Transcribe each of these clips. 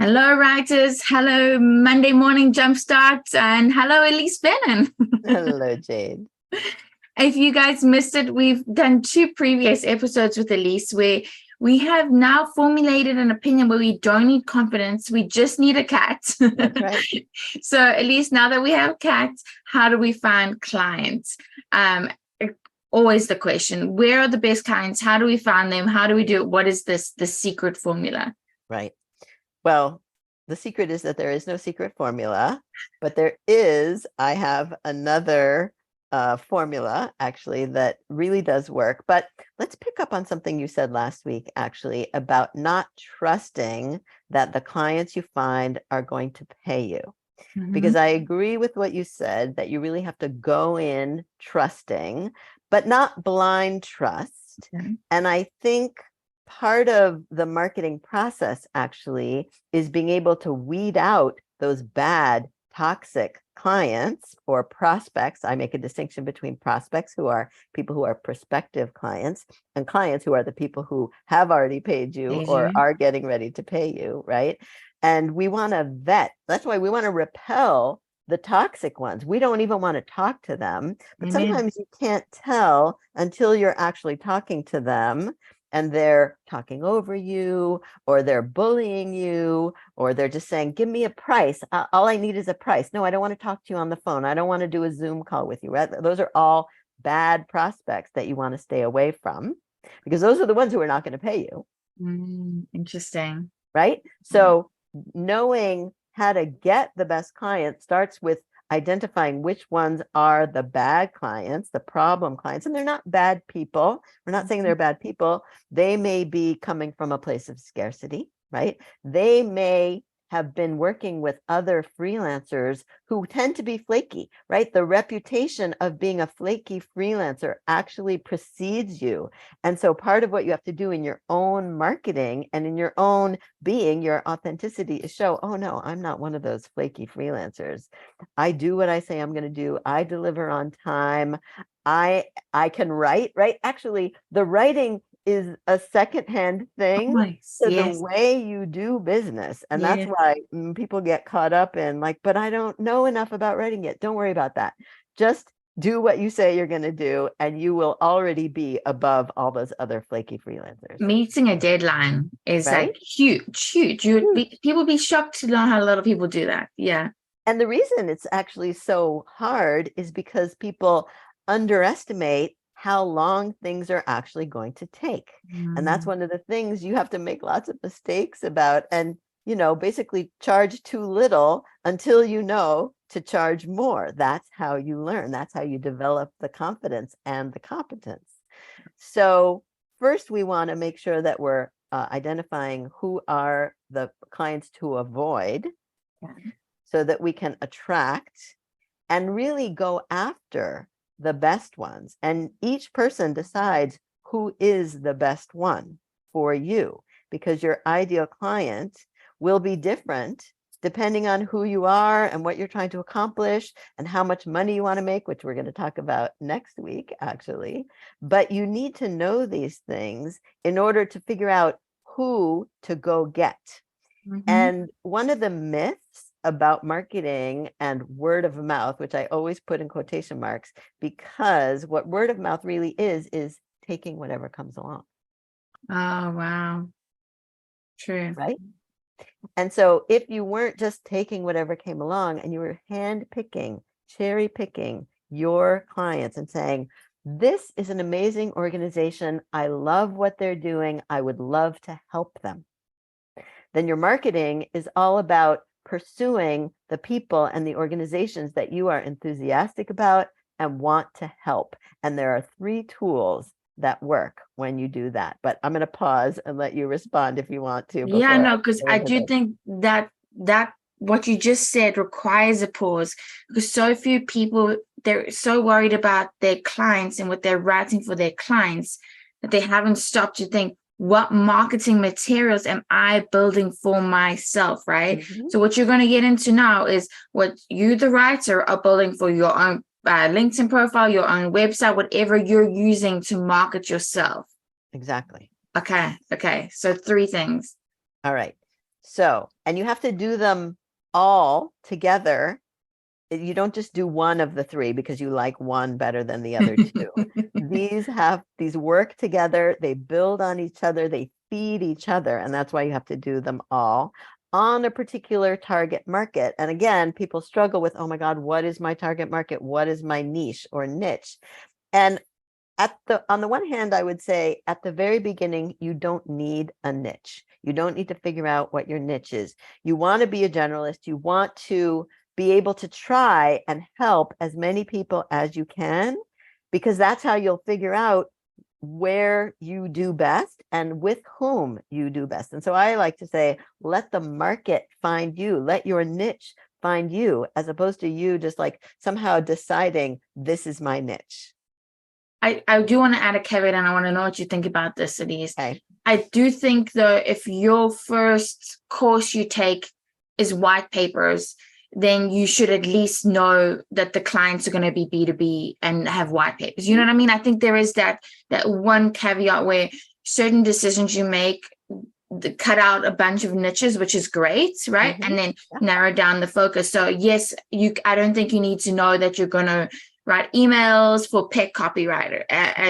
Hello, writers. Hello, Monday Morning Jumpstart. And hello, Ilise Benun. Hello, Jade. If you guys missed it, we've done 2 previous episodes with Ilise where we have now formulated an opinion where we don't need confidence. We just need a cat. That's right. So, Ilise, now that we have cats, how do we find clients? Always the question, where are the best clients? How do we find them? How do we do it? What is the secret formula? Right. Well, the secret is that there is no secret formula, but I have another formula actually that really does work. But let's pick up on something you said last week, actually, about not trusting that the clients you find are going to pay you. Mm-hmm. Because I agree with what you said, that you really have to go in trusting, but not blind trust. Okay. And I think part of the marketing process actually is being able to weed out those bad, toxic clients or prospects. I make a distinction between prospects, who are people who are prospective clients, and clients who are the people who have already paid you or are getting ready to pay you, right? And we want to vet. That's why we want to repel the toxic ones. We don't even want to talk to them, but sometimes you can't tell until you're actually talking to them and they're talking over you, or they're bullying you, or they're just saying, give me a price. All I need is a price. No, I don't want to talk to you on the phone. I don't want to do a Zoom call with you. Right? Those are all bad prospects that you want to stay away from, because those are the ones who are not going to pay you. Interesting. Right? So knowing how to get the best client starts with identifying which ones are the bad clients, the problem clients. And they're not bad people. We're not saying they're bad people. They may be coming from a place of scarcity, right? They may have been working with other freelancers who tend to be flaky, right? The reputation of being a flaky freelancer actually precedes you. And so part of what you have to do in your own marketing and in your own being, your authenticity, is show, oh no, I'm not one of those flaky freelancers. I do what I say I'm going to do. I deliver on time. I can write, right? Actually, the writing is a secondhand thing to the way you do business. And that's why people get caught up in like, but I don't know enough about writing yet. Don't worry about that. Just do what you say you're going to do, and you will already be above all those other flaky freelancers. Meeting a deadline is like huge. People would be shocked to know how a lot of people do that. Yeah. And the reason it's actually so hard is because people underestimate how long things are actually going to take. And that's one of the things you have to make lots of mistakes about, and, basically charge too little until you know to charge more. That's how you learn. That's how you develop the confidence and the competence. So first, we want to make sure that we're identifying who are the clients to avoid, so that we can attract and really go after the best ones. And each person decides who is the best one for you, because your ideal client will be different depending on who you are and what you're trying to accomplish and how much money you want to make, which we're going to talk about next week, actually. But you need to know these things in order to figure out who to go get. And one of the myths about marketing and word of mouth, which I always put in quotation marks, because what word of mouth really is taking whatever comes along. Oh, wow. True. Right? And so if you weren't just taking whatever came along, and you were hand picking, cherry picking your clients and saying, this is an amazing organization. I love what they're doing. I would love to help them. Then your marketing is all about pursuing the people and the organizations that you are enthusiastic about and want to help. And there are 3 tools that work when you do that. But I'm going to pause and let you respond if you want to. Yeah, no, because I do think that what you just said requires a pause, because so few people, they're so worried about their clients and what they're writing for their clients that they haven't stopped to think, what marketing materials am I building for myself, right? So what you're going to get into now is what you, the writer, are building for your own LinkedIn profile, your own website, whatever you're using to market yourself. Exactly. Okay. So 3 things. All right. So, and you have to do them all together. You don't just do one of the three because you like one better than the other two. These work together, they build on each other, they feed each other, and that's why you have to do them all on a particular target market. And again, people struggle with, oh my God, what is my target market? What is my niche or niche? And on the one hand, I would say at the very beginning, you don't need a niche. You don't need to figure out what your niche is. You want to be a generalist. You want to be able to try and help as many people as you can, because that's how you'll figure out where you do best and with whom you do best. And so I like to say, let the market find you, let your niche find you, as opposed to you just like somehow deciding this is my niche. I do want to add a caveat, and I want to know what you think about this, Ilise. Okay. I do think, though, if your first course you take is white papers, then you should at least know that the clients are going to be B2B and have white papers. You know what I mean? I think there is that one caveat where certain decisions you make cut out a bunch of niches, which is great, right? And then narrow down the focus. So yes, I don't think you need to know that you're going to write emails for pet copywriter,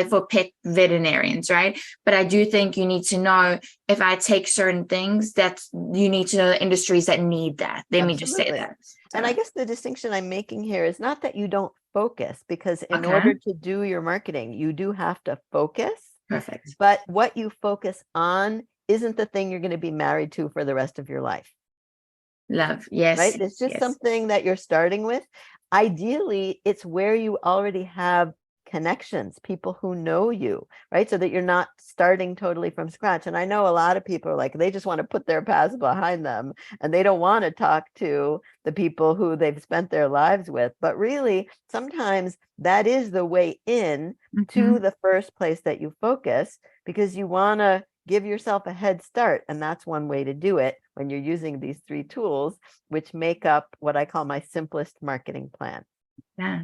for pet veterinarians, right? But I do think you need to know, if I take certain things, that you need to know the industries that need that. Let me just say that. So. And I guess the distinction I'm making here is not that you don't focus, because in order to do your marketing, you do have to focus. Perfect. But what you focus on isn't the thing you're going to be married to for the rest of your life. Love. Yes. Right? It's just something that you're starting with. Ideally, it's where you already have connections, people who know you, right? So that you're not starting totally from scratch. And I know a lot of people are like, they just want to put their past behind them and they don't want to talk to the people who they've spent their lives with. But really, sometimes that is the way in to the first place that you focus, because you want to give yourself a head start. And that's one way to do it when you're using these three tools, which make up what I call my simplest marketing plan. Yeah.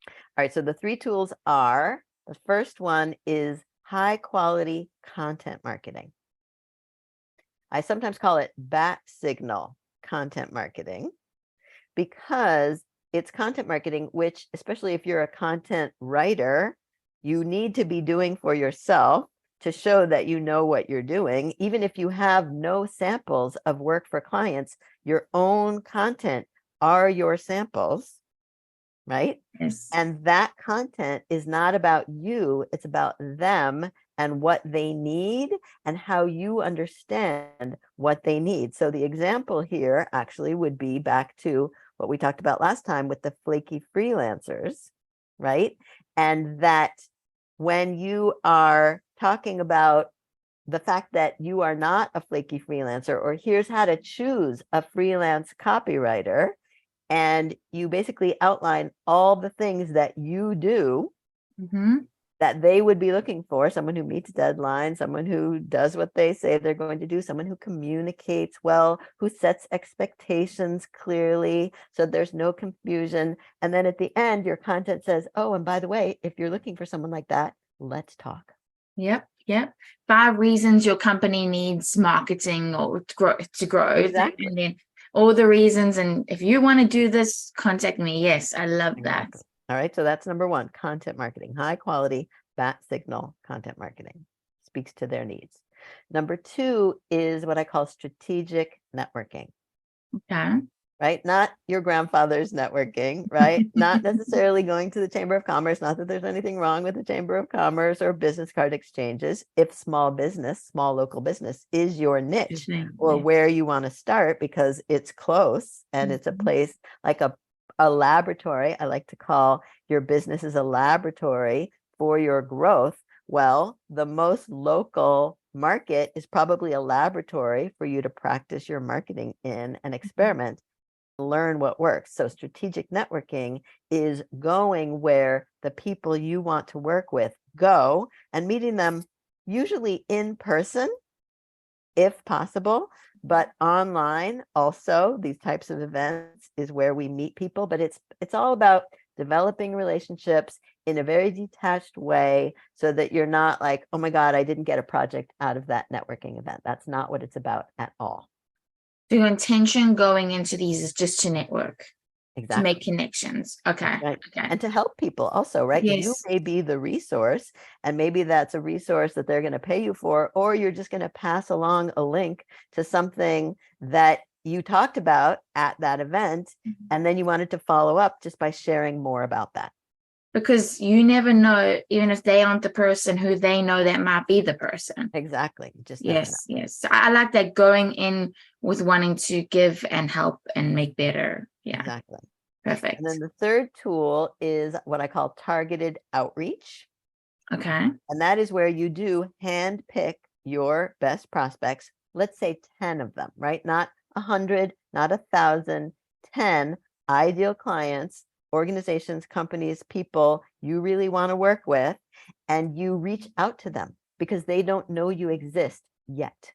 All right, so the three tools are, the first one is high quality content marketing. I sometimes call it bat signal content marketing, because it's content marketing, which, especially if you're a content writer, you need to be doing for yourself to show that you know what you're doing. Even if you have no samples of work for clients, your own content are your samples, right? Yes. And that content is not about you, it's about them and what they need and how you understand what they need. So the example here actually would be back to what we talked about last time with the flaky freelancers, right? And that when you are talking about the fact that you are not a flaky freelancer, or here's how to choose a freelance copywriter, and you basically outline all the things that you do that they would be looking for: someone who meets deadlines, someone who does what they say they're going to do, someone who communicates well, who sets expectations clearly so there's no confusion. And then at the end, your content says, oh, and by the way, if you're looking for someone like that, let's talk. Yep. 5 reasons your company needs marketing or to grow. Exactly. And then all the reasons. And if you want to do this, contact me. Yes, I love that. All right. So that's number one, content marketing, high quality bat signal content marketing, speaks to their needs. Number two is what I call strategic networking. Okay. Right? Not your grandfather's networking, right? Not necessarily going to the Chamber of Commerce. Not that there's anything wrong with the Chamber of Commerce or business card exchanges. If small local business is your niche or where you want to start because it's close and it's a place like a laboratory. I like to call your business as a laboratory for your growth. Well, the most local market is probably a laboratory for you to practice your marketing in and experiment. Learn what works. So strategic networking is going where the people you want to work with go and meeting them, usually in person if possible, but online also. These types of events is where we meet people, but it's all about developing relationships in a very detached way so that you're not like, oh my God, I didn't get a project out of that networking event. That's not what it's about at all. So your intention going into these is just to network, to make Exactly. connections. Okay. Right. Okay. And to help people also, right? Because you Yes. may be the resource, and maybe that's a resource that they're going to pay you for, or you're just going to pass along a link to something that you talked about at that event, and then you wanted to follow up just by sharing more about that. Because you never know, even if they aren't the person who they know, that might be the person. Exactly. You just never know. Yes, yes. So I like that, going in with wanting to give and help and make better. Yeah, Exactly. perfect. And then the third tool is what I call targeted outreach. Okay. And that is where you do hand pick your best prospects. Let's say 10 of them, right? Not 100, not 1,000, 10 ideal clients, organizations, companies, people you really want to work with. And you reach out to them because they don't know you exist yet.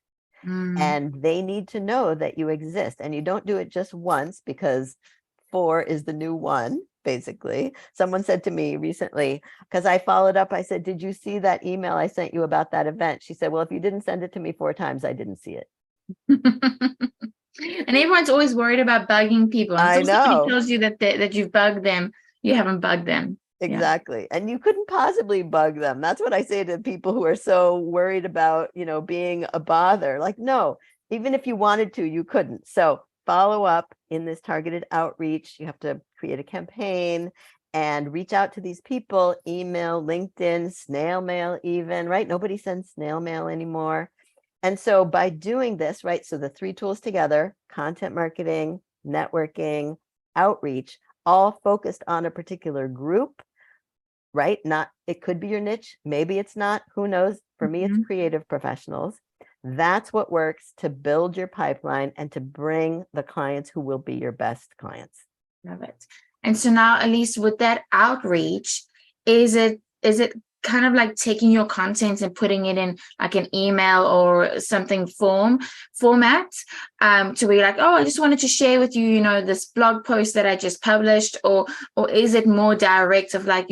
And they need to know that you exist. And you don't do it just once, because 4 is the new 1, basically. Someone said to me recently, because I followed up, I said, did you see that email I sent you about that event? She said, well, if you didn't send it to me 4 times, I didn't see it. And everyone's always worried about bugging people. I Until somebody know. tells you that you've bugged them, you haven't bugged them. Exactly. And you couldn't possibly bug them. That's what I say to people who are so worried about, being a bother. Like, no, even if you wanted to, you couldn't. So follow up in this targeted outreach. You have to create a campaign and reach out to these people, email, LinkedIn, snail mail, even, right? Nobody sends snail mail anymore. And so by doing this, right? So the 3 tools together: content marketing, networking, outreach, all focused on a particular group, right? Not, it could be your niche, maybe it's not, who knows? For me, it's creative professionals. That's what works to build your pipeline and to bring the clients who will be your best clients. Love it. And so now, Ilise, with that outreach, is it kind of like taking your content and putting it in like an email or something format, to where you're like, oh, I just wanted to share with you, this blog post that I just published, or is it more direct of like,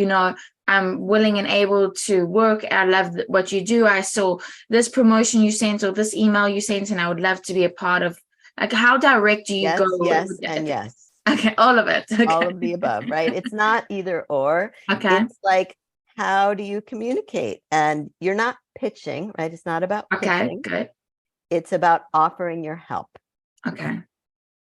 I'm willing and able to work. I love what you do. I saw this promotion you sent or this email you sent, and I would love to be a part of. Like, how direct do you Yes, go? yes, and yes. Okay, all of it. Okay. All of the above, right? It's not either or. Okay. It's like, how do you communicate? And you're not pitching, right? It's not about Okay, pitching. good. It's about offering your help. Okay.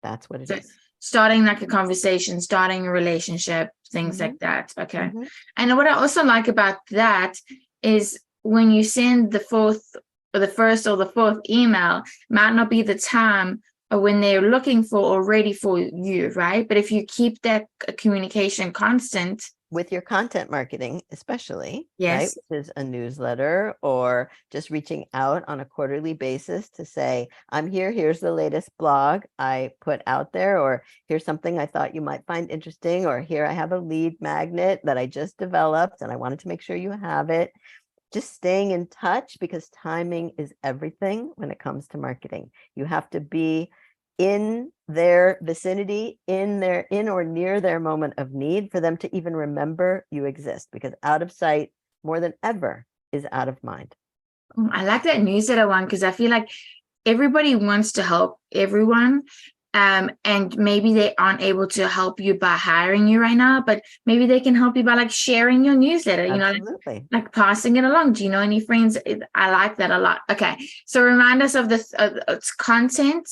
That's what it So is. starting like a conversation, starting a relationship, things like that. Okay. Mhm. And what I also like about that is when you send the first or the fourth email, might not be the time or when they're looking for or ready for you, right? But if you keep that communication constant. With your content marketing, especially, right? Yes. Which is a newsletter, or just reaching out on a quarterly basis to say, I'm here, here's the latest blog I put out there, or here's something I thought you might find interesting, or here I have a lead magnet that I just developed and I wanted to make sure you have it. Just staying in touch, because timing is everything when it comes to marketing. You have to be in their vicinity, in or near their moment of need, for them to even remember you exist, because out of sight more than ever is out of mind. I like that newsletter one, because I feel like everybody wants to help everyone. And maybe they aren't able to help you by hiring you right now, but maybe they can help you by like sharing your newsletter, Absolutely. like passing it along. Do you know any friends? I like that a lot. Okay. So remind us of this, it's content,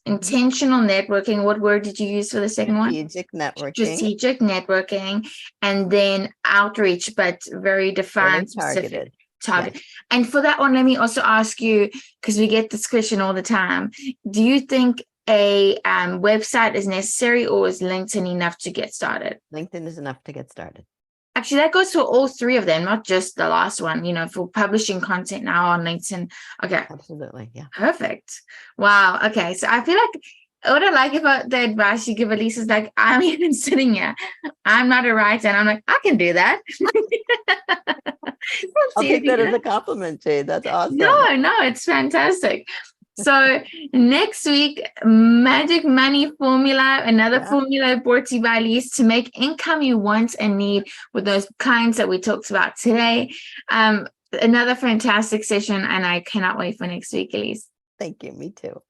intentional networking. What word did you use for the second one? Strategic networking. Strategic networking, and then outreach, but very defined, Very specific target. target. And for that one, let me also ask you, because we get this question all the time, do you think a website is necessary, or is LinkedIn enough to get started? LinkedIn is enough to get started. Actually, that goes for all 3 of them, not just the last one, for publishing content now on LinkedIn. Okay. Absolutely. Yeah. Perfect. Wow. Okay. So I feel like what I like about the advice you give, Ilise, is like, I'm even sitting here. I'm not a writer, and I'm like, I can do that. I'll take that as a compliment, Jade. That's awesome. No, it's fantastic. So next week, magic money formula, another formula brought to you by Ilise to make income you want and need with those clients that we talked about today. Another fantastic session, and I cannot wait for next week, Ilise. Thank you. Me too.